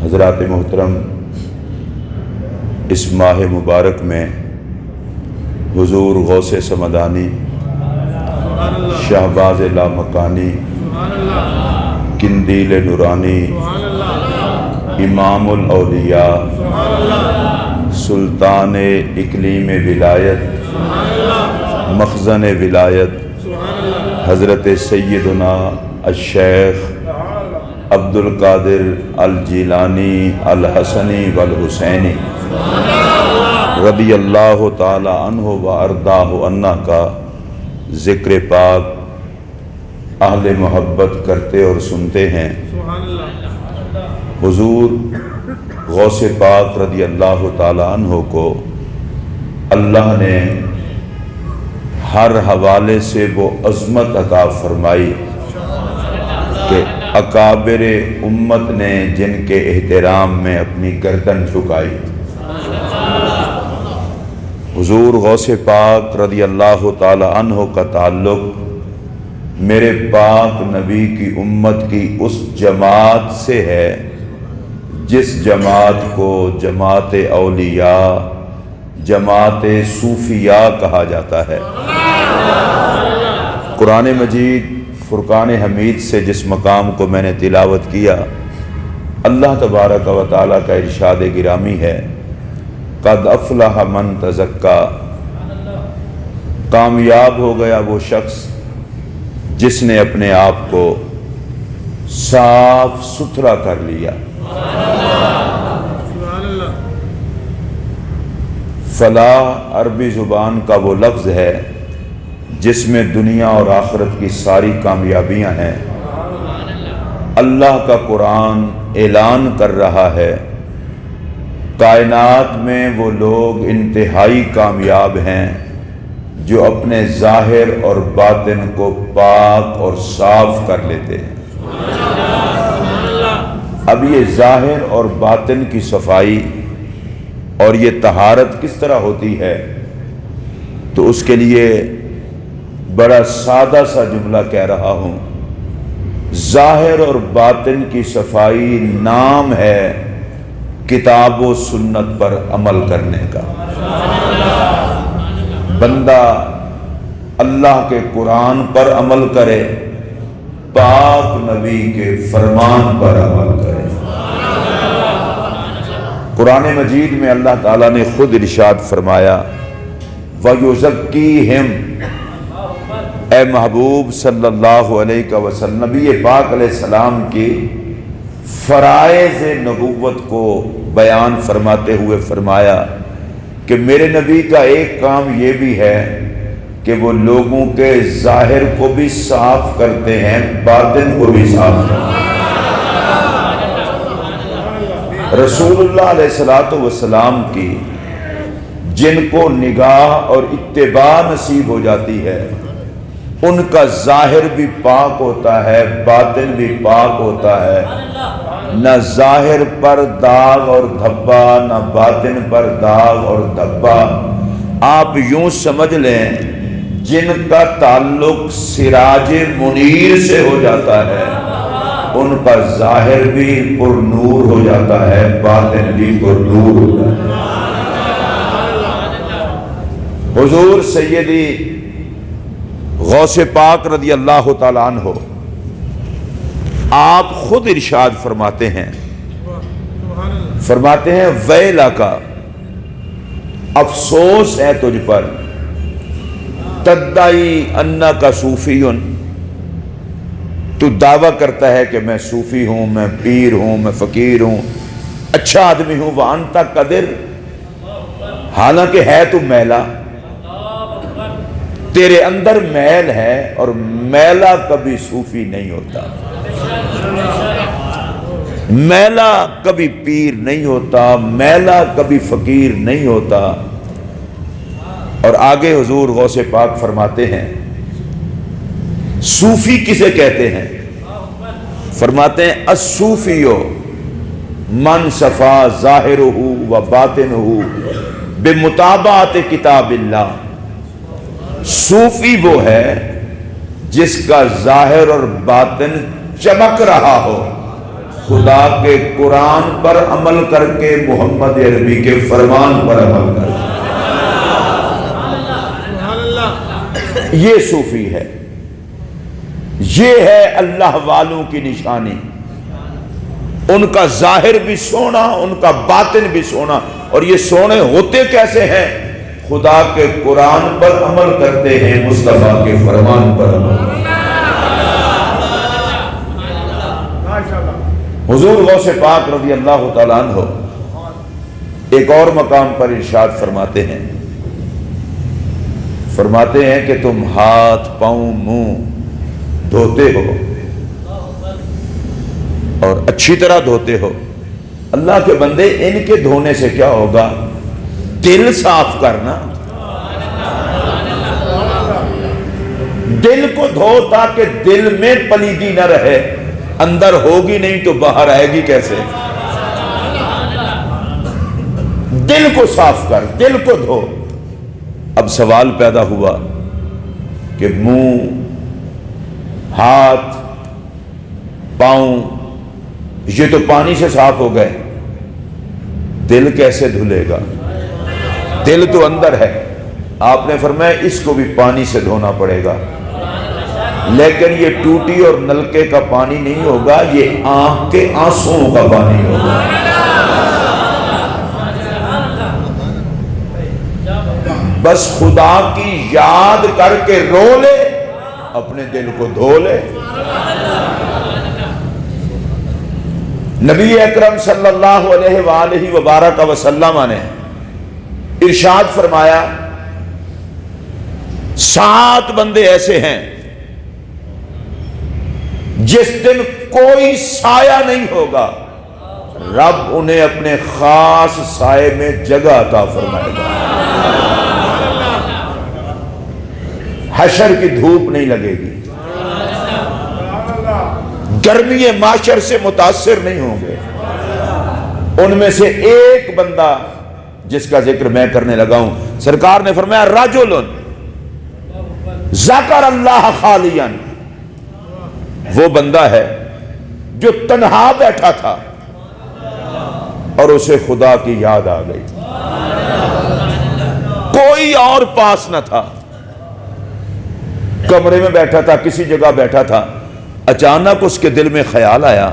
حضرات محترم، اس ماہ مبارک میں حضور غوث سمدانی، شہباز لامکانی، قندیل نورانی، امام الاولیاء، سلطان اقلیم ولایت، مخزن ولایت، حضرت سیدنا الشیخ عبد القادر الجیلانی الحسنی والحسینی رضی اللہ تعالی عنہ و ارضاہ عنہ کا ذکر پاک اہل محبت کرتے اور سنتے ہیں۔ حضور غوث پاک رضی اللہ تعالی عنہ کو اللہ نے ہر حوالے سے وہ عظمت عطا فرمائی کہ اکابر امت نے جن کے احترام میں اپنی گردن جھکائی۔ حضور غوث پاک رضی اللہ تعالی عنہ کا تعلق میرے پاک نبی کی امت کی اس جماعت سے ہے جس جماعت کو جماعت اولیاء، جماعت صوفیاء کہا جاتا ہے۔ قرآن مجید فرقان حمید سے جس مقام کو میں نے تلاوت کیا، اللہ تبارک و تعالیٰ کا ارشاد گرامی ہے، قد افلح من تزکا، کامیاب ہو گیا وہ شخص جس نے اپنے آپ کو صاف ستھرا کر لیا۔ فلاح عربی زبان کا وہ لفظ ہے جس میں دنیا اور آخرت کی ساری کامیابیاں ہیں۔ اللہ کا قرآن اعلان کر رہا ہے کائنات میں وہ لوگ انتہائی کامیاب ہیں جو اپنے ظاہر اور باطن کو پاک اور صاف کر لیتے ہیں۔ اب یہ ظاہر اور باطن کی صفائی اور یہ طہارت کس طرح ہوتی ہے، تو اس کے لیے بڑا سادہ سا جملہ کہہ رہا ہوں۔ ظاہر اور باطن کی صفائی نام ہے کتاب و سنت پر عمل کرنے کا۔ بندہ اللہ کے قرآن پر عمل کرے، پاک نبی کے فرمان پر عمل کرے۔ قرآن مجید میں اللہ تعالیٰ نے خود ارشاد فرمایا وَيُزَكِّيهِمْ، اے محبوب صلی اللہ علیہ وسلم، نبی پاک علیہ السلام کی فرائض نبوت کو بیان فرماتے ہوئے فرمایا کہ میرے نبی کا ایک کام یہ بھی ہے کہ وہ لوگوں کے ظاہر کو بھی صاف کرتے ہیں، باطن کو بھی صاف کرتے ہیں۔ رسول اللہ علیہ السلام کی جن کو نگاہ اور اتباع نصیب ہو جاتی ہے، ان کا ظاہر بھی پاک ہوتا ہے، باطن بھی پاک ہوتا ہے۔ نہ ظاہر پر داغ اور دھبا، نہ باطن پر داغ اور دھبا۔ آپ یوں سمجھ لیں جن کا تعلق سراج منیر سے ہو جاتا ہے، ان کا ظاہر بھی پر نور ہو جاتا ہے، باطن بھی پر نور ہو جاتا ہے۔ حضور سیدی غوث پاک رضی اللہ تعالیٰ عنہ آپ خود ارشاد فرماتے ہیں ویلک، افسوس ہے تجھ پر، تدعی انک صوفی، تو دعویٰ کرتا ہے کہ میں صوفی ہوں، میں پیر ہوں، میں فقیر ہوں، اچھا آدمی ہوں، وانت قدر، حالانکہ ہے تو میلا، تیرے اندر میل ہے، اور میلا کبھی صوفی نہیں ہوتا، میلا کبھی پیر نہیں ہوتا، میلا کبھی فقیر نہیں ہوتا۔ اور آگے حضور غوث پاک فرماتے ہیں صوفی کسے کہتے ہیں؟ فرماتے ہیں الصوفی من صفا ظاہرہ و باطنہ بمطابعت کتاب اللہ، صوفی وہ ہے جس کا ظاہر اور باطن چمک رہا ہو، خدا کے قرآن پر عمل کر کے محمد عربی کے فرمان پر عمل کر کے۔ یہ صوفی ہے، یہ ہے اللہ والوں کی نشانی۔ ان کا ظاہر بھی سونا، ان کا باطن بھی سونا۔ اور یہ سونے ہوتے کیسے ہیں؟ خدا کے قرآن پر عمل کرتے ہیں، مصطفیٰ کے فرمان پر عمل کرتے ہیں۔ حضور غوث پاک رضی اللہ تعالیٰ عنہ ایک اور مقام پر ارشاد فرماتے ہیں کہ تم ہاتھ پاؤں منہ دھوتے ہو اور اچھی طرح دھوتے ہو۔ اللہ کے بندے، ان کے دھونے سے کیا ہوگا؟ دل صاف کرنا۔ دل کو دھو تاکہ دل میں پلیدی نہ رہے۔ اندر ہوگی نہیں تو باہر آئے گی کیسے؟ دل کو صاف کر، دل کو دھو۔ اب سوال پیدا ہوا کہ منہ، ہاتھ، پاؤں یہ تو پانی سے صاف ہو گئے، دل کیسے دھلے گا؟ دل تو اندر ہے۔ آپ نے فرمایا اس کو بھی پانی سے دھونا پڑے گا، لیکن یہ ٹوٹی اور نلکے کا پانی نہیں ہوگا، یہ آنکھ کے آنسوؤں کا پانی ہوگا۔ بس خدا کی یاد کر کے رو لے، اپنے دل کو دھو لے۔ نبی اکرم صلی اللہ علیہ وآلہ وبارک وسلم نے ارشاد فرمایا، 7 بندے ایسے ہیں جس دن کوئی سایہ نہیں ہوگا، رب انہیں اپنے خاص سائے میں جگہ عطا فرمائے گا۔ حشر کی دھوپ نہیں لگے گی، گرمی معاشر سے متاثر نہیں ہوں گے۔ ان میں سے ایک بندہ جس کا ذکر میں کرنے لگا ہوں، سرکار نے فرمایا رجل ذکر اللہ خالیا، وہ بندہ ہے جو تنہا بیٹھا تھا اور اسے خدا کی یاد آ گئی، کوئی اور پاس نہ تھا، کمرے میں بیٹھا تھا، کسی جگہ بیٹھا تھا، اچانک اس کے دل میں خیال آیا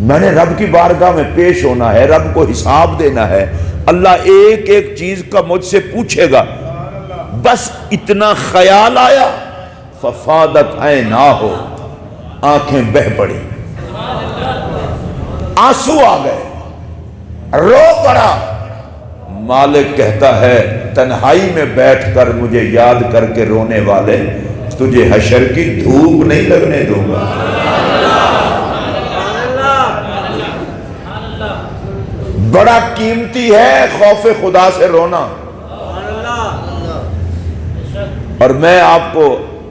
میں نے رب کی بارگاہ میں پیش ہونا ہے، رب کو حساب دینا ہے، اللہ ایک ایک چیز کا مجھ سے پوچھے گا۔ بس اتنا خیال آیا، ففادت عیناہ، آنکھیں بہہ پڑی، آنسو آ گئے، رو پڑا۔ مالک کہتا ہے تنہائی میں بیٹھ کر مجھے یاد کر کے رونے والے، تجھے حشر کی دھوپ نہیں لگنے دوں گا۔ بڑا قیمتی ہے خوف خدا سے رونا۔ اور میں آپ کو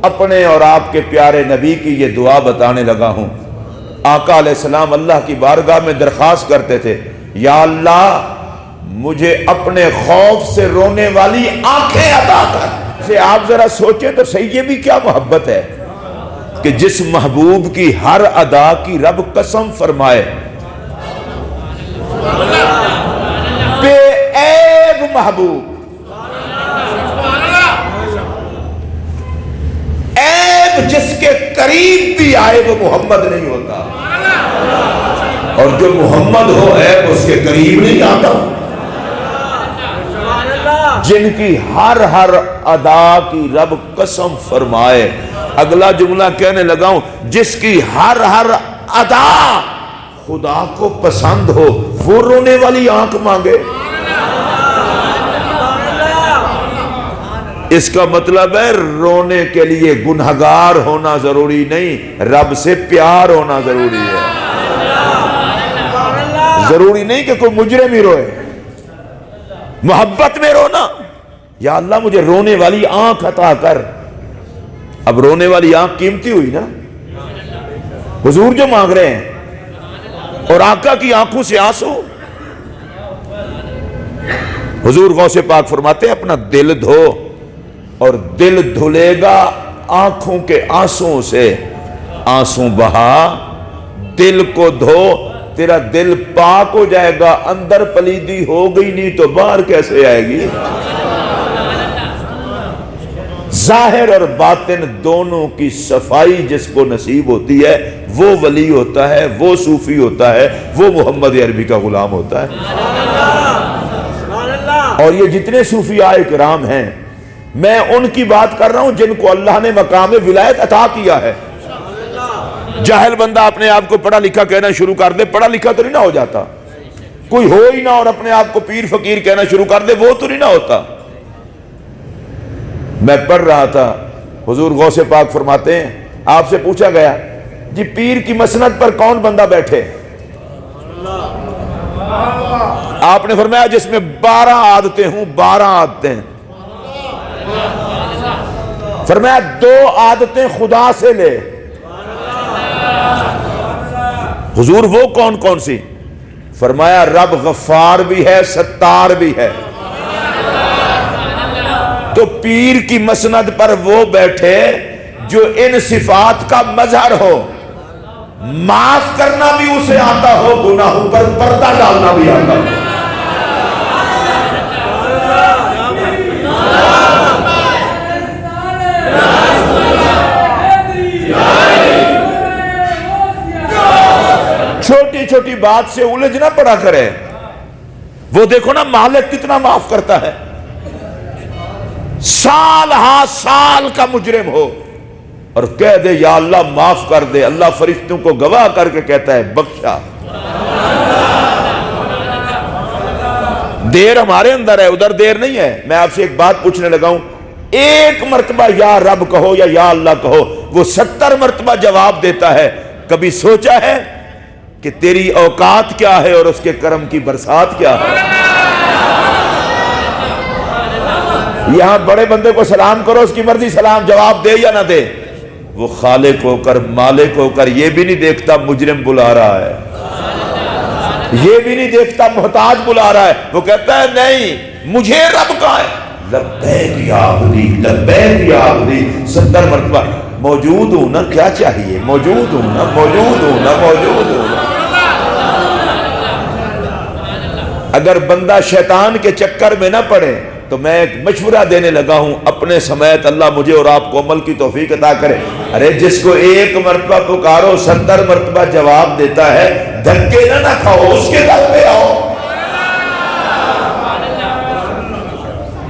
اپنے اور آپ کے پیارے نبی کی یہ دعا بتانے لگا ہوں۔ آقا علیہ السلام اللہ کی بارگاہ میں درخواست کرتے تھے، یا اللہ مجھے اپنے خوف سے رونے والی آنکھیں عطا کر۔ اسے آپ ذرا سوچیں تو صحیح، یہ بھی کیا محبت ہے کہ جس محبوب کی ہر ادا کی رب قسم فرمائے، بے عیب محبوب، عیب جس کے قریب بھی آئے وہ محمد نہیں ہوتا، اور جو محمد ہو عیب اس کے قریب نہیں آتا۔ جن کی ہر ادا کی رب قسم فرمائے، اگلا جملہ کہنے لگا ہوں، جس کی ہر ادا خدا کو پسند ہو، وہ رونے والی آنکھ مانگے۔ اس کا مطلب ہے رونے کے لیے گنہگار ہونا ضروری نہیں، رب سے پیار ہونا ضروری ہے۔ ضروری نہیں کہ کوئی مجرم ہی روئے، محبت میں رونا، یا اللہ مجھے رونے والی آنکھ عطا کر۔ اب رونے والی آنکھ قیمتی ہوئی نا، حضور جو مانگ رہے ہیں، اور آقا کی آنکھوں سے آنسو۔ حضور غوث پاک فرماتے ہیں اپنا دل دھو، اور دل دھلے گا آنکھوں کے آنسوں سے، آنسوں بہا دل کو دھو، تیرا دل پاک ہو جائے گا. اندر پلیدی ہو گئی نہیں تو باہر کیسے آئے گی؟ ظاہر اور باطن دونوں کی صفائی جس کو نصیب ہوتی ہے وہ ولی ہوتا ہے، وہ صوفی ہوتا ہے، وہ محمد عربی کا غلام ہوتا ہے. اور یہ جتنے صوفیاء کرام ہیں، میں ان کی بات کر رہا ہوں جن کو اللہ نے مقام ولایت عطا کیا ہے. جاہل بندہ اپنے آپ کو پڑھا لکھا کہنا شروع کر دے، پڑھا لکھا تو نہیں نہ ہو جاتا. کوئی ہو ہی نہ اور اپنے آپ کو پیر فقیر کہنا شروع کر دے، وہ تو نہیں نہ ہوتا. میں پڑھ رہا تھا، حضور غوث پاک فرماتے ہیں آپ سے پوچھا گیا جی پیر کی مسند پر کون بندہ بیٹھے؟ آپ نے فرمایا جس میں 12 عادتیں ہوں، 12 عادتیں. فرمایا 2 عادتیں خدا سے لے. حضور وہ کون کون سی؟ فرمایا رب غفار بھی ہے، ستار بھی ہے. تو پیر کی مسند پر وہ بیٹھے جو ان صفات کا مظہر ہو، معاف کرنا بھی اسے آتا ہو، گناہوں پر پردہ ڈالنا بھی آتا ہو. چھوٹی چھوٹی بات سے الجھ نہ پڑا کرے. وہ دیکھو نا مالک کتنا معاف کرتا ہے. سال ہاں سال کا مجرم ہو اور کہہ دے یا اللہ معاف کر دے، اللہ فرشتوں کو گواہ کر کے کہتا ہے بخشا. دیر ہمارے اندر ہے، ادھر دیر نہیں ہے. میں آپ سے ایک بات پوچھنے لگا ہوں، ایک مرتبہ یا رب کہو یا اللہ کہو، وہ 70 مرتبہ جواب دیتا ہے. کبھی سوچا ہے کہ تیری اوقات کیا ہے اور اس کے کرم کی برسات کیا ہے؟ یہاں بڑے بندے کو سلام کرو، اس کی مرضی سلام جواب دے یا نہ دے. وہ خالق ہو کر مالک ہو کر یہ بھی نہیں دیکھتا مجرم بلا رہا ہے، یہ بھی نہیں دیکھتا محتاج بلا رہا ہے. وہ کہتا ہے نہیں مجھے رب کا ہے. لبیک یا عبدی، لبیک یا عبدی 70 مرتبہ. موجود ہوں نا، کیا چاہیے؟ موجود ہوں نا، موجود ہوں نا، موجود ہوں نا. اگر بندہ شیطان کے چکر میں نہ پڑے تو میں ایک مشورہ دینے لگا ہوں اپنے سمیت، اللہ مجھے اور آپ کو عمل کی توفیق عطا کرے. ارے جس کو ایک مرتبہ پکارو 70 مرتبہ جواب دیتا ہے، دھکے نہ کھاؤ، اس کے در پہ آؤ.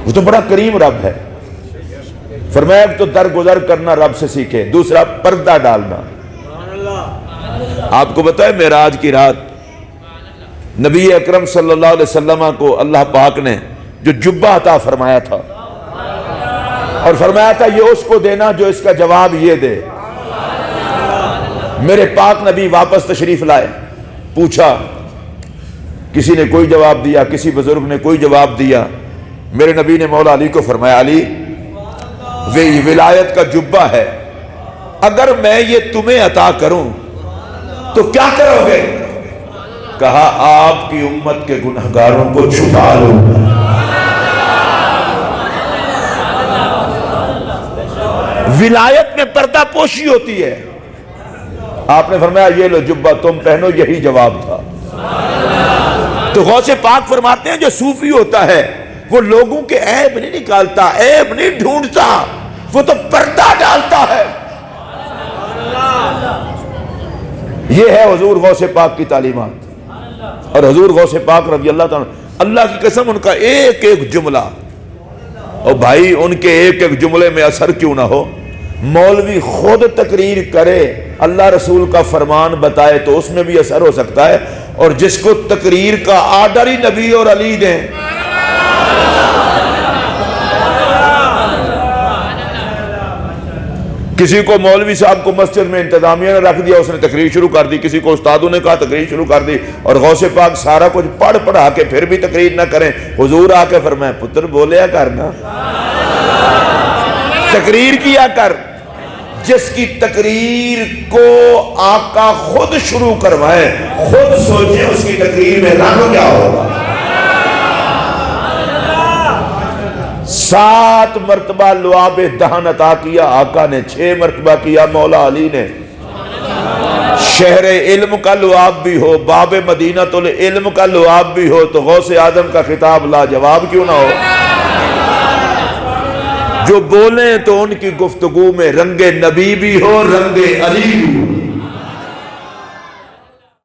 وہ تو بڑا کریم رب ہے. فرمایا تو درگزر کرنا رب سے سیکھے. دوسرا پردہ ڈالنا. آپ کو بتائے معراج کی رات نبی اکرم صلی اللہ علیہ وسلم کو اللہ پاک نے جو جبہ عطا فرمایا تھا اور فرمایا تھا یہ اس کو دینا جو اس کا جواب یہ دے. میرے پاک نبی واپس تشریف لائے. پوچھا، کسی نے کوئی جواب دیا، کسی بزرگ نے کوئی جواب دیا. میرے نبی نے مولا علی کو فرمایا علی یہ ولایت کا جبہ ہے، اگر میں یہ تمہیں عطا کروں تو کیا کرو گے؟ کہا آپ کی امت کے گنہگاروں کو چھپا لوں گا. ولایت میں پردہ پوشی ہوتی ہے. آپ نے فرمایا یہ لو جبہ تم پہنو، یہی جواب تھا. تو غوث پاک فرماتے ہیں جو صوفی ہوتا ہے وہ لوگوں کے عیب نہیں نکالتا، عیب نہیں ڈھونڈتا، وہ تو پردہ ڈالتا ہے. یہ ہے حضور غوث پاک کی تعلیمات. اور حضور غوث پاک رضی اللہ تعالیٰ، اللہ کی قسم ان کا ایک ایک جملہ، اور بھائی ان کے ایک ایک جملے میں اثر کیوں نہ ہو. مولوی خود تقریر کرے، اللہ رسول کا فرمان بتائے تو اس میں بھی اثر ہو سکتا ہے. اور جس کو تقریر کا آرڈر ہی نبی اور علی دیں، کسی کو مولوی صاحب کو مسجد میں انتظامیہ نے رکھ دیا، اس نے تقریر شروع کر دی. کسی کو استادوں نے کہا تقریر شروع کر دی. اور غوث پاک سارا کچھ پڑھ پڑھا کے پھر بھی تقریر نہ کریں. حضور آ کے فرمائے پتر بولیا کرنا، تقریر کیا کر. جس کی تقریر کو آقا خود شروع کروائے، خود سوچیں اس کی تقریر میں رنگ کیا ہوگا. 7 مرتبہ لعاب دہن عطا کیا آقا نے، 6 مرتبہ کیا مولا علی نے. شہر علم کا لعاب بھی ہو، باب مدینہ العلم کا لعاب بھی ہو، تو غوث اعظم کا خطاب لاجواب کیوں نہ ہو؟ جو بولیں تو ان کی گفتگو میں رنگ نبی بھی ہو، رنگ علی بھی ہو۔